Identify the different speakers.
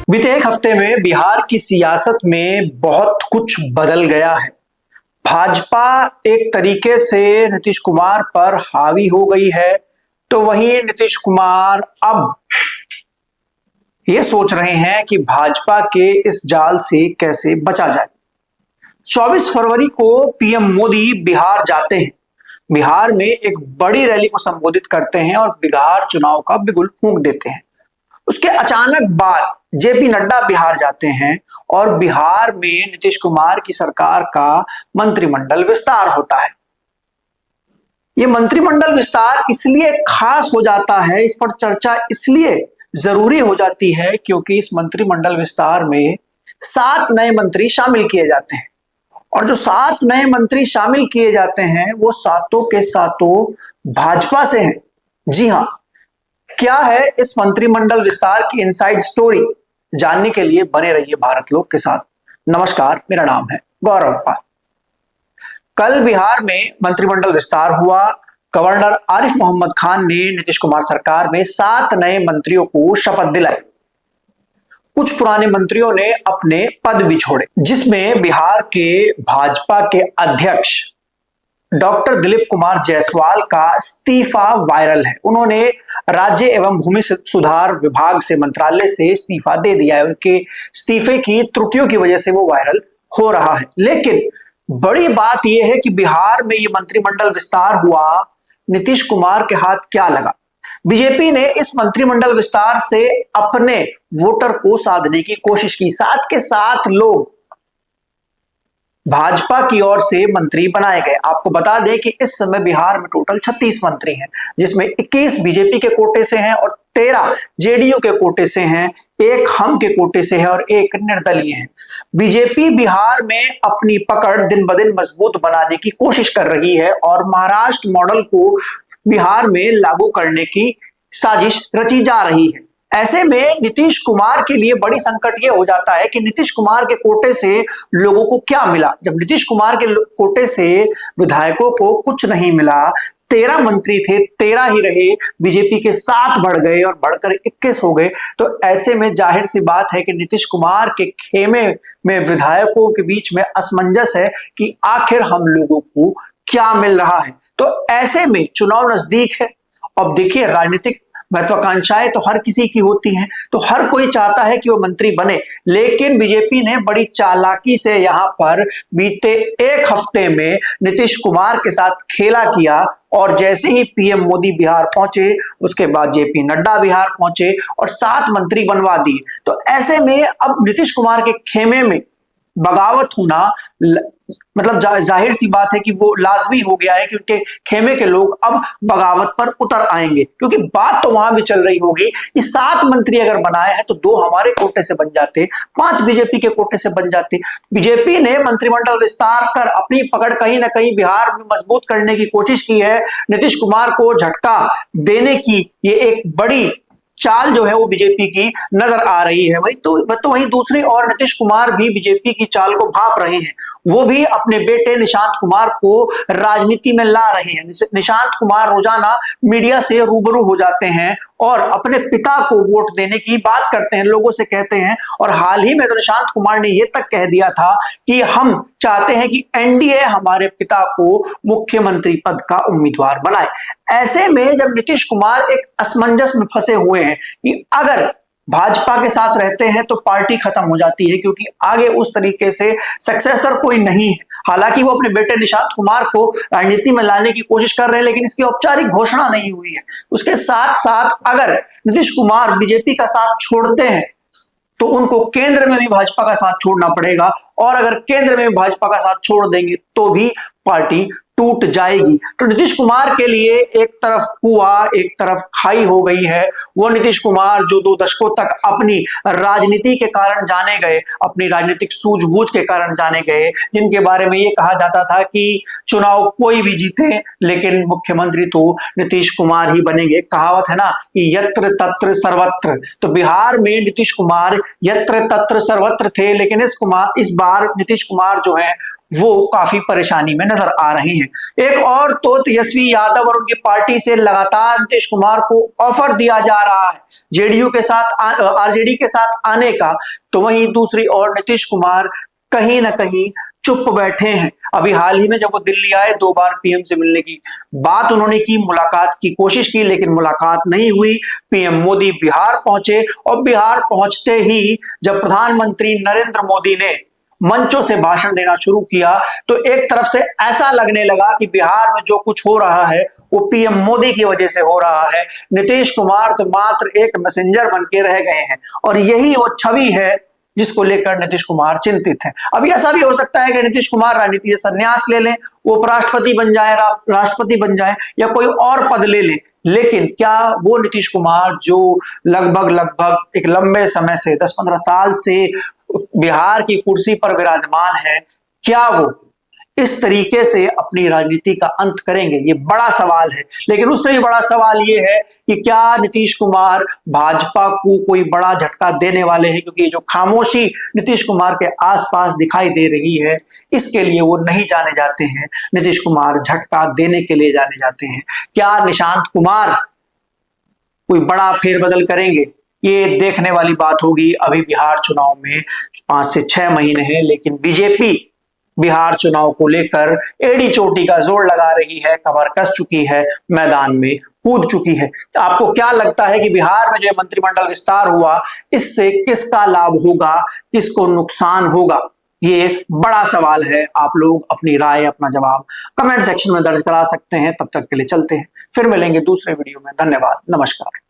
Speaker 1: बीते एक हफ्ते में बिहार की सियासत में बहुत कुछ बदल गया है। भाजपा एक तरीके से नीतीश कुमार पर हावी हो गई है, तो वहीं नीतीश कुमार अब ये सोच रहे हैं कि भाजपा के इस जाल से कैसे बचा जाए। 24 फरवरी को पीएम मोदी बिहार जाते हैं। बिहार में एक बड़ी रैली को संबोधित करते हैं और बिहार चुनाव का बिगुल फूंक देते हैं। उसके अचानक बाद जेपी नड्डा बिहार जाते हैं और बिहार में नीतीश कुमार की सरकार का मंत्रिमंडल विस्तार होता है। यह मंत्रिमंडल विस्तार इसलिए खास हो जाता है, इस पर चर्चा इसलिए जरूरी हो जाती है क्योंकि इस मंत्रिमंडल विस्तार में 7 नए मंत्री शामिल किए जाते हैं और जो 7 नए मंत्री शामिल किए जाते हैं वो सातों के सातों भाजपा से हैं। जी हां, क्या है इस मंत्रिमंडल विस्तार की इनसाइड स्टोरी, जानने के लिए बने रहिए भारत लोक के साथ। नमस्कार, मेरा नाम है गौरव पाल। कल बिहार में मंत्रिमंडल विस्तार हुआ। गवर्नर आरिफ मोहम्मद खान ने नीतीश कुमार सरकार में 7 नए मंत्रियों को शपथ दिलाई। कुछ पुराने मंत्रियों ने अपने पद भी छोड़े, जिसमें बिहार के भाजपा के अध्यक्ष डॉक्टर दिलीप कुमार जायसवाल का इस्तीफा वायरल है। उन्होंने राज्य एवं भूमि सुधार विभाग से, मंत्रालय से इस्तीफा दे दिया है। उनके इस्तीफे की त्रुटियों की वजह से वो वायरल हो रहा है। लेकिन बड़ी बात यह है कि बिहार में ये मंत्रिमंडल विस्तार हुआ, नीतीश कुमार के हाथ क्या लगा? बीजेपी ने इस मंत्रिमंडल विस्तार से अपने वोटर को साधने की कोशिश की। साथ के साथ लोग भाजपा की ओर से मंत्री बनाए गए। आपको बता दें कि इस समय बिहार में टोटल 36 मंत्री हैं, जिसमें 21 बीजेपी के कोटे से हैं और 13 जेडीयू के कोटे से हैं, 1 हम के कोटे से है और 1 निर्दलीय है। बीजेपी बिहार में अपनी पकड़ दिन ब दिन मजबूत बनाने की कोशिश कर रही है और महाराष्ट्र मॉडल को बिहार में लागू करने की साजिश रची जा रही है। ऐसे में नीतीश कुमार के लिए बड़ी संकट यह हो जाता है कि नीतीश कुमार के कोटे से लोगों को क्या मिला। जब नीतीश कुमार के कोटे से विधायकों को कुछ नहीं मिला, 13 मंत्री थे, 13 ही रहे, बीजेपी के 7 बढ़ गए और बढ़कर 21 हो गए। तो ऐसे में जाहिर सी बात है कि नीतीश कुमार के खेमे में विधायकों के बीच में असमंजस है कि आखिर हम लोगों को क्या मिल रहा है। तो ऐसे में चुनाव नजदीक है। अब देखिए, राजनीतिक महत्वाकांक्षाएं तो हर किसी की होती हैं, तो हर कोई चाहता है कि वो मंत्री बने। लेकिन बीजेपी ने बड़ी चालाकी से यहां पर बीते एक हफ्ते में नीतीश कुमार के साथ खेला किया और जैसे ही पीएम मोदी बिहार पहुंचे, उसके बाद जेपी नड्डा बिहार पहुंचे और 7 मंत्री बनवा दिए। तो ऐसे में अब नीतीश कुमार के खेमे में बगावत होना मतलब जाहिर सी बात है कि वो लाजमी हो गया है कि उनके खेमे के लोग अब बगावत पर उतर आएंगे। क्योंकि बात तो वहां भी चल रही होगी कि 7 मंत्री अगर बनाए हैं तो 2 हमारे कोटे से बन जाते, 5 बीजेपी के कोटे से बन जाते। बीजेपी ने मंत्रिमंडल विस्तार कर अपनी पकड़ कहीं ना कहीं बिहार में मजबूत करने की कोशिश की है। नीतीश कुमार को झटका देने की ये एक बड़ी चाल जो है वो बीजेपी की नजर आ रही है। वहीं दूसरी ओर नीतीश कुमार भी बीजेपी की चाल को भांप रहे हैं। वो भी अपने बेटे निशांत कुमार को राजनीति में ला रहे हैं। निशांत कुमार रोजाना मीडिया से रूबरू हो जाते हैं और अपने पिता को वोट देने की बात करते हैं, लोगों से कहते हैं। और हाल ही में तो निशांत कुमार ने यह तक कह दिया था कि हम चाहते हैं कि एनडीए हमारे पिता को मुख्यमंत्री पद का उम्मीदवार बनाए। ऐसे में जब नीतीश कुमार एक असमंजस में फंसे हुए हैं कि अगर भाजपा के साथ रहते हैं तो पार्टी खत्म हो जाती है, क्योंकि आगे उस तरीके से सक्सेसर कोई नहीं है। हालांकि वो अपने बेटे निशांत कुमार को राजनीति में लाने की कोशिश कर रहे हैं, लेकिन इसकी औपचारिक घोषणा नहीं हुई है। उसके साथ साथ अगर नीतीश कुमार बीजेपी का साथ छोड़ते हैं तो उनको केंद्र में भी भाजपा का साथ छोड़ना पड़ेगा, और अगर केंद्र में भी भाजपा का साथ छोड़ देंगे तो भी पार्टी टूट जाएगी। तो नीतीश कुमार के लिए एक तरफ कुआं, एक तरफ खाई हो गई है। वो नीतीश कुमार जो 2 दशकों तक अपनी राजनीति के कारण जाने गए, अपनी राजनीतिक सूझबूझ के कारण जाने गए, जिनके बारे में ये कहा जाता था कि चुनाव कोई भी जीते लेकिन मुख्यमंत्री तो नीतीश कुमार ही बनेंगे। कहावत है ना कि यत्र तत्र सर्वत्र। तो बिहार में नीतीश कुमार यत्र तत्र सर्वत्र थे, लेकिन इस बार नीतीश कुमार जो है वो काफी परेशानी में नजर आ रहे हैं। एक और तो तेजस्वी यादव और उनकी पार्टी से लगातार नीतीश कुमार को ऑफर दिया जा रहा है जेडीयू के साथ आरजेडी के साथ आने का, तो वहीं दूसरी ओर नीतीश कुमार कहीं ना कहीं चुप बैठे हैं। अभी हाल ही में जब वो दिल्ली आए 2 बार पीएम से मिलने की बात उन्होंने की, मुलाकात की कोशिश की, लेकिन मुलाकात नहीं हुई। पीएम मोदी बिहार पहुंचे और बिहार पहुंचते ही जब प्रधानमंत्री नरेंद्र मोदी ने मंचों से भाषण देना शुरू किया तो एक तरफ से ऐसा लगने लगा कि बिहार में जो कुछ हो रहा है वो पीएम मोदी की वजह से हो रहा है। नीतीश कुमार तो मात्र एक मैसेंजर बन के रह गए हैं और यही वो छवि है जिसको लेकर नीतीश कुमार चिंतित हैं। अभी ऐसा भी हो सकता है कि नीतीश कुमार राजनीति से संन्यास ले लें, वो उपराष्ट्रपति बन जाए, राष्ट्रपति बन जाए या कोई और पद ले लें, लेकिन क्या वो नीतीश कुमार जो लगभग एक लंबे समय से 10-15 साल से बिहार की कुर्सी पर विराजमान है, क्या वो इस तरीके से अपनी राजनीति का अंत करेंगे? ये बड़ा सवाल है। लेकिन उससे भी बड़ा सवाल ये है कि क्या नीतीश कुमार भाजपा को कोई बड़ा झटका देने वाले हैं, क्योंकि जो खामोशी नीतीश कुमार के आसपास दिखाई दे रही है इसके लिए वो नहीं जाने जाते हैं, नीतीश कुमार झटका देने के लिए जाने जाते हैं। क्या निशांत कुमार कोई बड़ा फेरबदल करेंगे? ये देखने वाली बात होगी। अभी बिहार चुनाव में 5 से 6 महीने हैं, लेकिन बीजेपी बिहार चुनाव को लेकर एड़ी चोटी का जोर लगा रही है, कमर कस चुकी है, मैदान में कूद चुकी है। तो आपको क्या लगता है कि बिहार में जो मंत्रिमंडल विस्तार हुआ इससे किसका लाभ होगा, किसको नुकसान होगा? ये बड़ा सवाल है। आप लोग अपनी राय, अपना जवाब कमेंट सेक्शन में दर्ज करा सकते हैं। तब तक के लिए चलते हैं, फिर मिलेंगे दूसरे वीडियो में। धन्यवाद, नमस्कार।